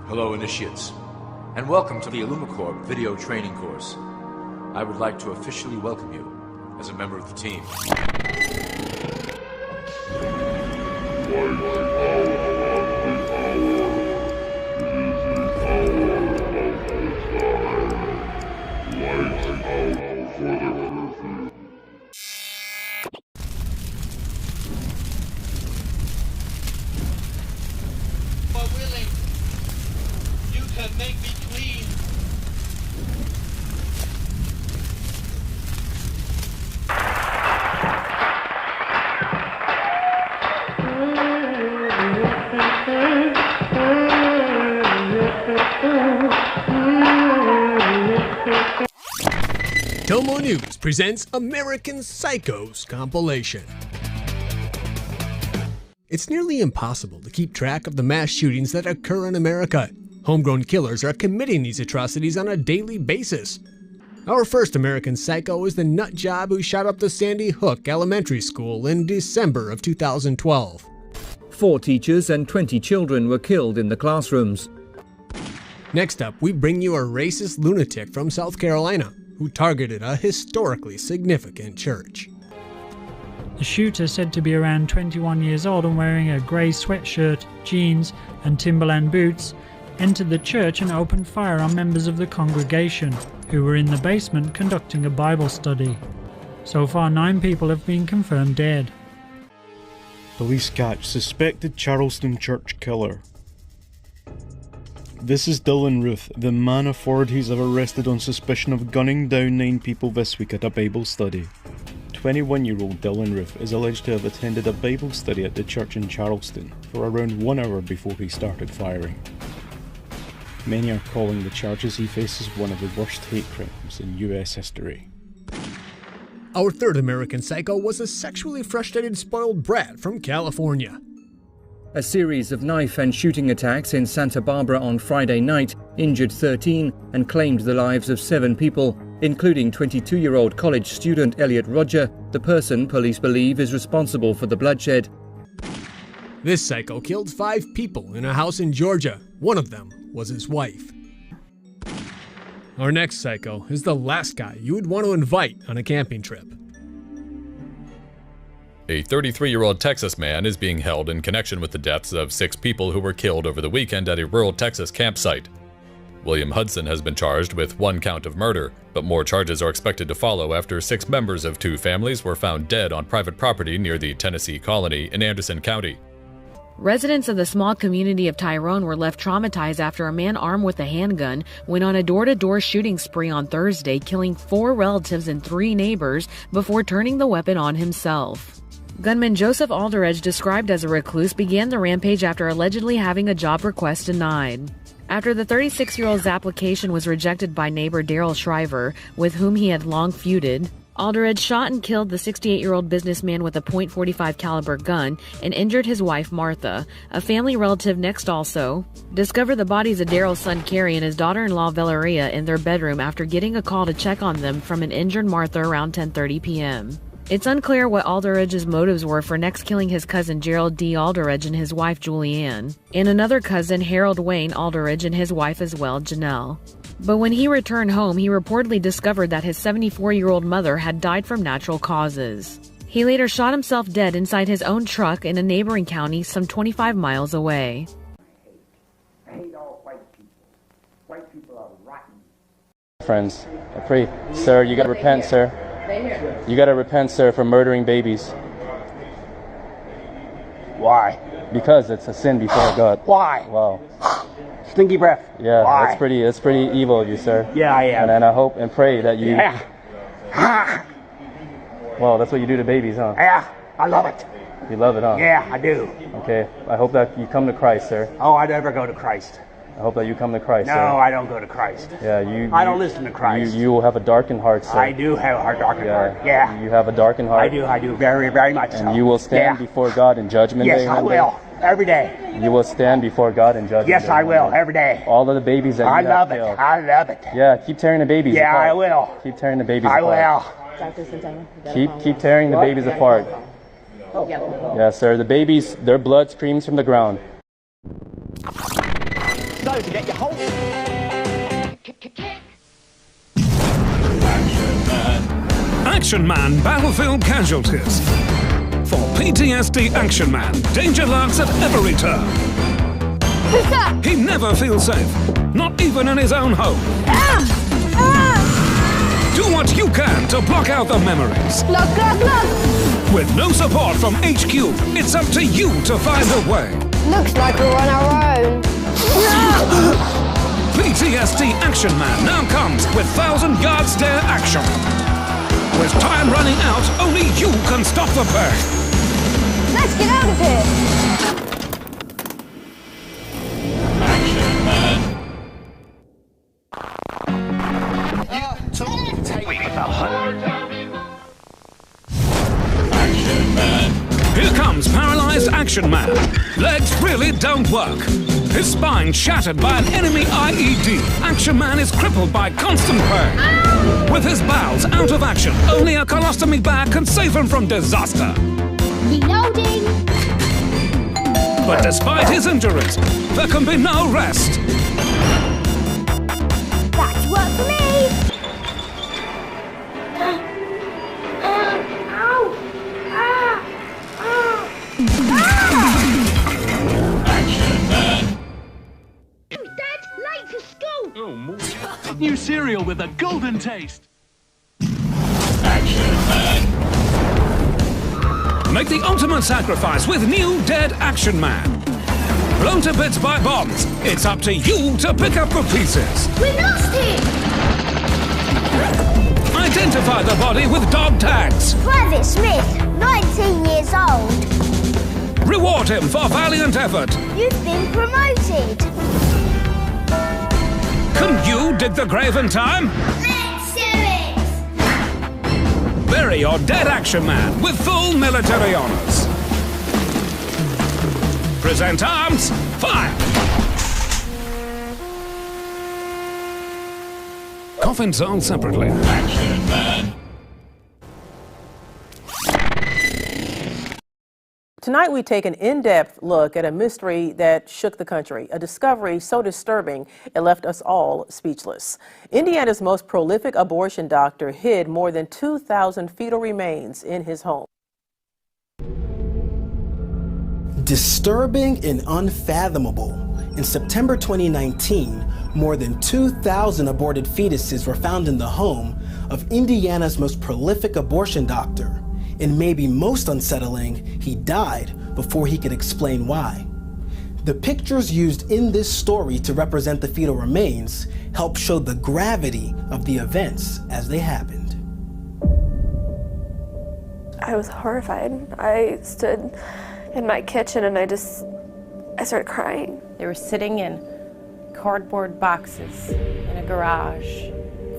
Hello, initiates, and welcome to the Illumicorp video training course. I would like to officially welcome you as a member of the team. Make me clean. Tomo News presents American Psychos compilation. It's nearly impossible to keep track of the mass shootings that occur in America. Homegrown killers are committing these atrocities on a daily basis. Our first American Psycho is the nut job who shot up the Sandy Hook Elementary School in December of 2012. 4 teachers and 20 children were killed in the classrooms. Next up, we bring you a racist lunatic from South Carolina who targeted a historically significant church. The shooter, said to be around 21 years old and wearing a grey sweatshirt, jeans and Timberland boots, entered the church and opened fire on members of the congregation, who were in the basement conducting a Bible study. So far, 9 people have been confirmed dead. Police catch suspected Charleston church killer. This is Dylan Ruth, the man authorities have arrested on suspicion of gunning down 9 people this week at a Bible study. 21-year-old Dylan Ruth is alleged to have attended a Bible study at the church in Charleston for around 1 hour before he started firing. Many are calling the charges he faces one of the worst hate crimes in US history. Our third American Psycho was a sexually frustrated spoiled brat from California. A series of knife and shooting attacks in Santa Barbara on Friday night injured 13 and claimed the lives of 7 people, including 22-year-old college student Elliot Rodger, the person police believe is responsible for the bloodshed. This psycho killed 5 people in a house in Georgia. One of them was his wife. Our next psycho is the last guy you would want to invite on a camping trip. A 33-year-old Texas man is being held in connection with the deaths of 6 people who were killed over the weekend at a rural Texas campsite. William Hudson has been charged with 1 count of murder, but more charges are expected to follow after 6 members of 2 families were found dead on private property near the Tennessee Colony in Anderson County. Residents of the small community of Tyrone were left traumatized after a man armed with a handgun went on a door-to-door shooting spree on Thursday, killing 4 relatives and 3 neighbors before turning the weapon on himself. Gunman Joseph Alderedge, described as a recluse, began the rampage after allegedly having a job request denied. After the 36-year-old's application was rejected by neighbor Daryl Shriver, with whom he had long feuded, Alderedge shot and killed the 68-year-old businessman with a .45 caliber gun and injured his wife Martha. A family relative next also discovered the bodies of Daryl's son Kerry and his daughter-in-law Valeria in their bedroom after getting a call to check on them from an injured Martha around 10:30 p.m. It's unclear what Alderedge's motives were for next killing his cousin Gerald D. Alderedge and his wife Julianne, and another cousin Harold Wayne Alderedge and his wife as well, Janelle. But when he returned home, he reportedly discovered that his 74-year-old mother had died from natural causes. He later shot himself dead inside his own truck in a neighboring county some 25 miles away. I hate all white people. White people are rotten. Friends, I pray, sir, you gotta repent, sir. You gotta repent, sir, for murdering babies. Why? Because it's a sin before God. Why? Wow. Stinky breath. Yeah, Why? that's pretty evil of you, sir. Yeah, I am. And I hope and pray that you... Yeah. Well, that's what you do to babies, huh? Yeah, I love it. You love it, huh? Yeah, I do. Okay, I hope that you come to Christ, sir. Oh, I never go to Christ. I hope that you come to Christ, No, sir. I don't go to Christ. Yeah, I don't listen to Christ. You will have a darkened heart, sir. I do have a darkened heart. Yeah. You have a darkened heart. I do, very, very much so. And you will stand before God in judgment yes, day. Yes, I will. Every day. You will stand before God in judgment day. Yes, I will. Every day. All of the babies that you have killed. I love it. Yeah, keep tearing the babies apart. Yeah, I will. Keep tearing the babies apart. I will. Keep tearing the babies apart. Yeah, sir. The babies, their blood screams from the ground. go to get your whole... Action Man Battlefield Casualties. For PTSD Action Man, danger lurks at every turn. Who's that? He never feels safe, not even in his own home. Do what you can to block out the memories. Look, look, look! With no support from HQ, it's up to you to find a way. Looks like we're on our own. PTSD Action Man now comes with 1,000-yard stare action. With time running out, only you can stop the pain. Let's get out of here. Action Man. Action Man. Here comes paralyzed Action Man. Legs really don't work. His spine shattered by an enemy IED. Action Man is crippled by constant pain. With his bowels out of action, only a colostomy bag can save him from disaster. Reloading. But despite his injuries, there can be no rest. That's work for me. Action Man. Dad, late for school. New cereal with a golden taste. Action Man. Make the ultimate sacrifice with new Dead Action Man. Blown to bits by bombs, it's up to you to pick up the pieces. We lost him. Identify the body with dog tags. Private Smith, 19 years old. Reward him for valiant effort. You've been promoted. Can you dig the grave in time? Let's do it. Bury your Dead Action Man with full military honors. Present arms, fire! Coffin sold separately. Action Man. Tonight we take an in-depth look at a mystery that shook the country, a discovery so disturbing it left us all speechless. Indiana's most prolific abortion doctor hid more than 2,000 fetal remains in his home. Disturbing and unfathomable. In September 2019, more than 2,000 aborted fetuses were found in the home of Indiana's most prolific abortion doctor. And maybe most unsettling, he died before he could explain why. The pictures used in this story to represent the fetal remains help show the gravity of the events as they happened. I was horrified. I stood in my kitchen and I started crying. They were sitting in cardboard boxes in a garage,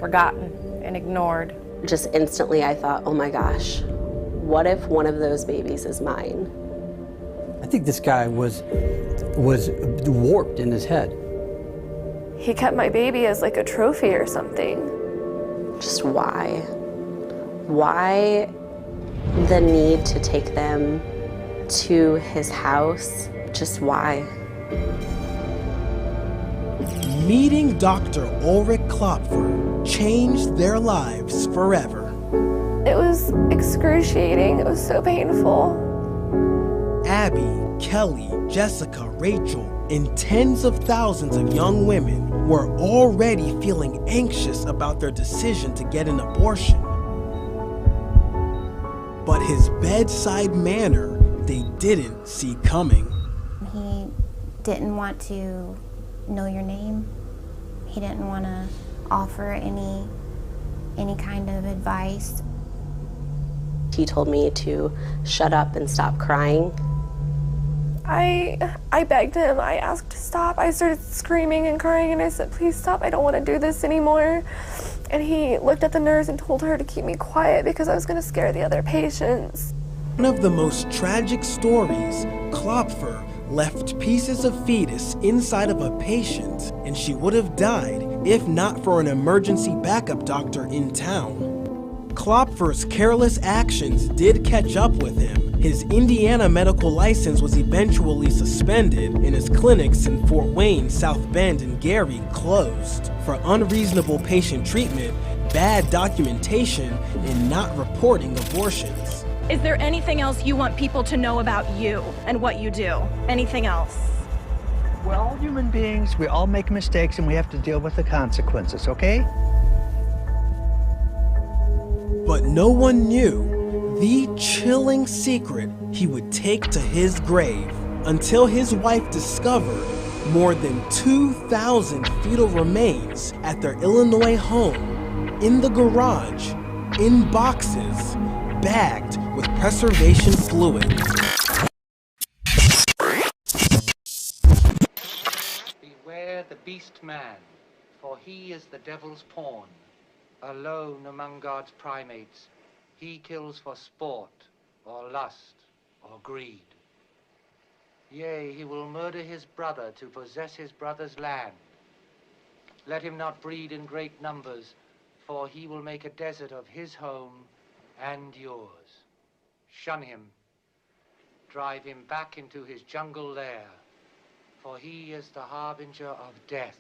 forgotten and ignored. Just instantly I thought, oh my gosh, what if one of those babies is mine? I think this guy was warped in his head. He kept my baby as like a trophy or something. Just why? Why the need to take them to his house? Just why? Meeting Dr. Ulrich Klopfer changed their lives forever. It was excruciating. It was so painful. Abby, Kelly, Jessica, Rachel, and tens of thousands of young women were already feeling anxious about their decision to get an abortion. But his bedside manner, they didn't see coming. He didn't want to know your name. He didn't want to offer any kind of advice. He told me to shut up and stop crying. I begged him. I asked to stop. I started screaming and crying and I said, please stop. I don't want to do this anymore. And he looked at the nurse and told her to keep me quiet because I was going to scare the other patients. One of the most tragic stories, Klopfer left pieces of fetus inside of a patient and she would have died if not for an emergency backup doctor in town. Klopfer's careless actions did catch up with him. His Indiana medical license was eventually suspended, and his clinics in Fort Wayne, South Bend, and Gary closed for unreasonable patient treatment, bad documentation, and not reporting abortions. Is there anything else you want people to know about you and what you do? Anything else? We're all human beings, we all make mistakes, and we have to deal with the consequences, okay? But no one knew the chilling secret he would take to his grave until his wife discovered more than 2,000 fetal remains at their Illinois home, in the garage, in boxes, bagged with preservation fluid. Beware the beast man, for he is the devil's pawn. Alone among God's primates, he kills for sport, or lust, or greed. Yea, he will murder his brother to possess his brother's land. Let him not breed in great numbers, for he will make a desert of his home and yours. Shun him. Drive him back into his jungle lair, for he is the harbinger of death.